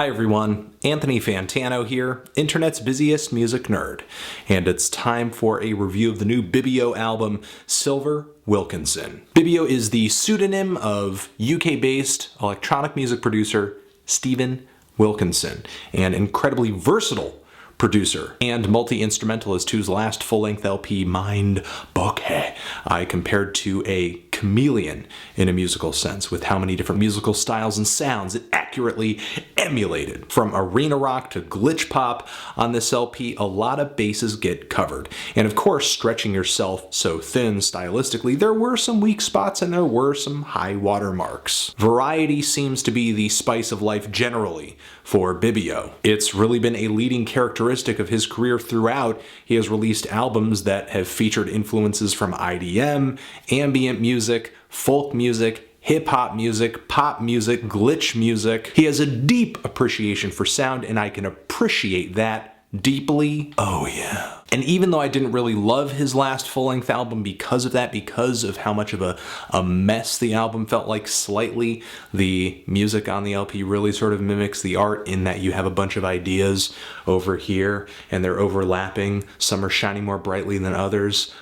Hi everyone, Anthony Fantano here, internet's busiest music nerd, and it's time for a review of the new Bibio album, Silver Wilkinson. Bibio is the pseudonym of UK-based electronic music producer Stephen Wilkinson, an incredibly versatile producer and multi-instrumentalist whose last full-length LP, Mind Bokeh, I compared to a chameleon in a musical sense, with how many different musical styles and sounds it accurately emulated. From arena rock to glitch pop on this LP, a lot of bases get covered. And of course, stretching yourself so thin stylistically, there were some weak spots and there were some high water marks. Variety seems to be the spice of life generally for Bibio. It's really been a leading characteristic of his career throughout. He has released albums that have featured influences from IDM, ambient music, folk music, hip-hop music, pop music, glitch music. He has a deep appreciation for sound, and I can appreciate that deeply. Oh yeah. And even though I didn't really love his last full-length album because of that, because of how much of a mess the album felt like slightly, the music on the LP really sort of mimics the art in that you have a bunch of ideas over here and they're overlapping. Some are shining more brightly than others.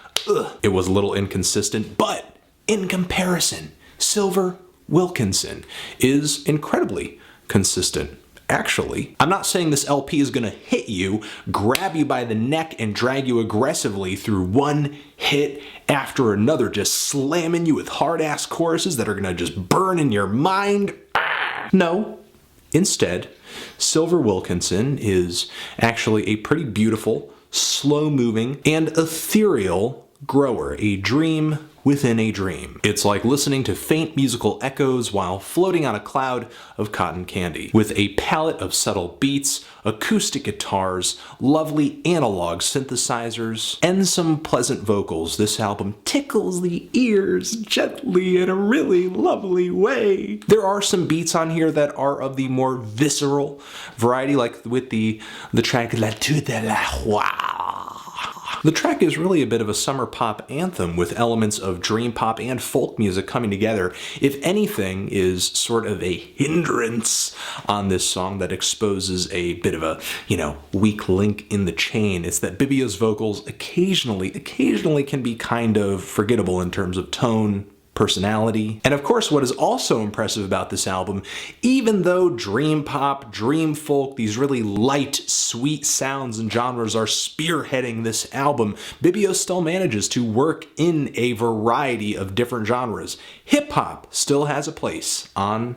It was a little inconsistent, but in comparison, Silver Wilkinson is incredibly consistent. Actually, I'm not saying this LP is gonna hit you, grab you by the neck, and drag you aggressively through one hit after another, just slamming you with hard-ass choruses that are gonna just burn in your mind. No. Instead, Silver Wilkinson is actually a pretty beautiful, slow-moving, and ethereal grower, a dream within a dream. It's like listening to faint musical echoes while floating on a cloud of cotton candy. With a palette of subtle beats, acoustic guitars, lovely analog synthesizers, and some pleasant vocals, this album tickles the ears gently in a really lovely way. There are some beats on here that are of the more visceral variety, like with the track La Toute de la Joie. The track is really a bit of a summer pop anthem with elements of dream pop and folk music coming together. If anything is sort of a hindrance on this song that exposes a bit of a, weak link in the chain, it's that Bibio's vocals occasionally can be kind of forgettable in terms of tone, personality. And of course, what is also impressive about this album, even though dream pop, dream folk, these really light, sweet sounds and genres are spearheading this album, Bibio still manages to work in a variety of different genres. Hip-hop still has a place on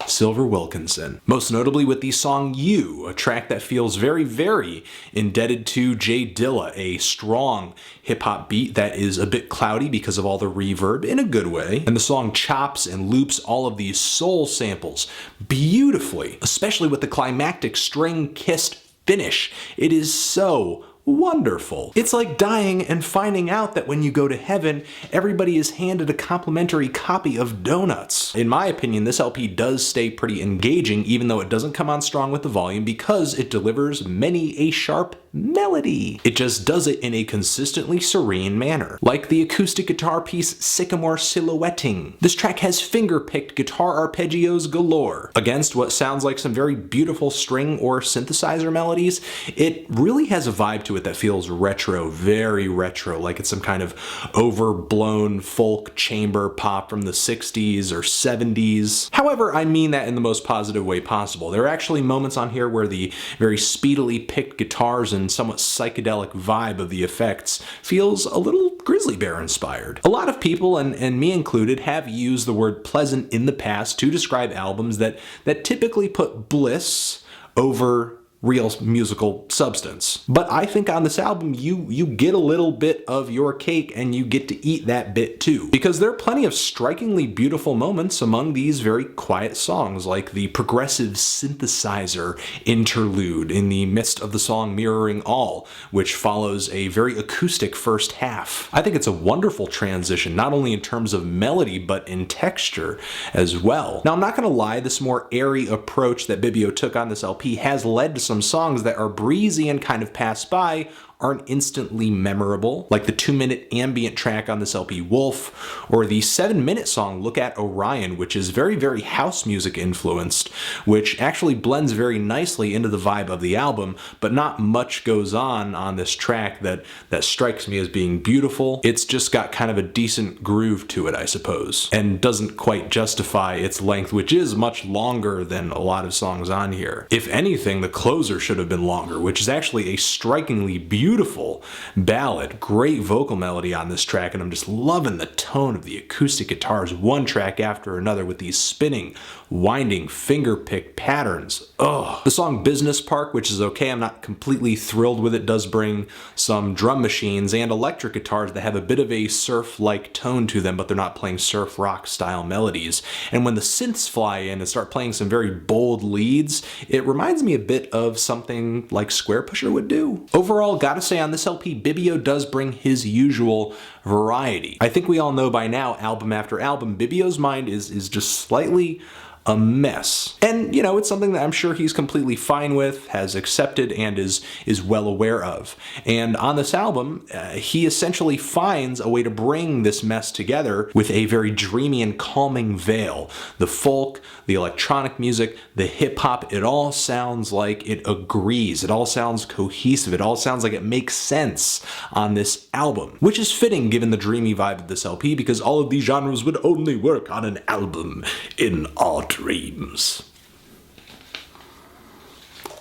Silver Wilkinson. Most notably with the song You, a track that feels very, very indebted to J Dilla, a strong hip-hop beat that is a bit cloudy because of all the reverb in a good way. And the song chops and loops all of these soul samples beautifully, especially with the climactic string-kissed finish. It is so wonderful. It's like dying and finding out that when you go to heaven, everybody is handed a complimentary copy of donuts. In my opinion, this LP does stay pretty engaging, even though it doesn't come on strong with the volume, because it delivers many a sharp melody. It just does it in a consistently serene manner. Like the acoustic guitar piece Sycamore Silhouetting. This track has finger-picked guitar arpeggios galore. Against what sounds like some very beautiful string or synthesizer melodies, it really has a vibe to it that feels retro, very retro, like it's some kind of overblown folk chamber pop from the 60s or 70s. However, I mean that in the most positive way possible. There are actually moments on here where the very speedily picked guitars and somewhat psychedelic vibe of the effects feels a little Grizzly Bear inspired. A lot of people, and me included, have used the word pleasant in the past to describe albums that typically put bliss over real musical substance. But I think on this album, you get a little bit of your cake and you get to eat that bit too. Because there are plenty of strikingly beautiful moments among these very quiet songs, like the progressive synthesizer interlude in the midst of the song Mirroring All, which follows a very acoustic first half. I think it's a wonderful transition, not only in terms of melody, but in texture as well. Now, I'm not gonna lie, this more airy approach that Bibio took on this LP has led to some songs that are breezy and kind of pass by, aren't instantly memorable, like the 2-minute ambient track on this LP, Wolf, or the 7-minute song Look at Orion, which is very, very house music influenced, which actually blends very nicely into the vibe of the album, but not much goes on this track that strikes me as being beautiful. It's just got kind of a decent groove to it, I suppose, and doesn't quite justify its length, which is much longer than a lot of songs on here. If anything, the closer should have been longer, which is actually a strikingly beautiful ballad. Great vocal melody on this track, and I'm just loving the tone of the acoustic guitars, one track after another with these spinning, winding, finger-pick patterns. Ugh. The song Business Park, which is okay, I'm not completely thrilled with it, does bring some drum machines and electric guitars that have a bit of a surf-like tone to them, but they're not playing surf rock style melodies. And when the synths fly in and start playing some very bold leads, it reminds me a bit of something like Square Pusher would do. Overall, gotta say on this LP, Bibio does bring his usual variety. I think we all know by now, album after album, Bibio's mind is just slightly a mess. And, you know, it's something that I'm sure he's completely fine with, has accepted, and is well aware of. And on this album, he essentially finds a way to bring this mess together with a very dreamy and calming veil. The folk, the electronic music, the hip-hop, it all sounds like it agrees. It all sounds cohesive. It all sounds like it makes sense on this album, which is fitting given the dreamy vibe of this LP, because all of these genres would only work on an album in our dreams.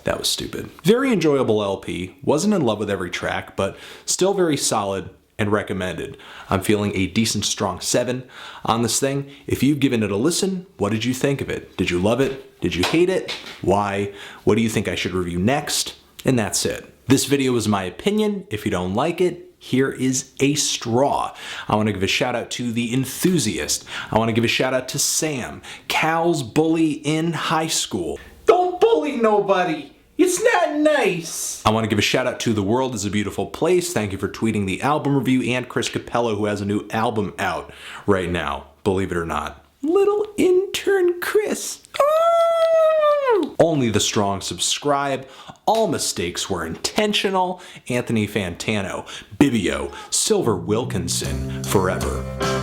That was stupid. Very enjoyable LP. Wasn't in love with every track, but still very solid and recommended. I'm feeling a decent strong 7 on this thing. If you've given it a listen, what did you think of it? Did you love it? Did you hate it? Why? What do you think I should review next? And that's it. This video is my opinion. If you don't like it, here is a straw. I want to give a shout out to The Enthusiast. I want to give a shout out to Sam, Cal's bully in high school. Don't bully nobody. It's not nice. I want to give a shout out to The World is a Beautiful Place. Thank you for tweeting the album review, and Chris Capello, who has a new album out right now, believe it or not. Little intern Chris. Only the strong subscribe. All mistakes were intentional. Anthony Fantano, Bibio, Silver Wilkinson, forever.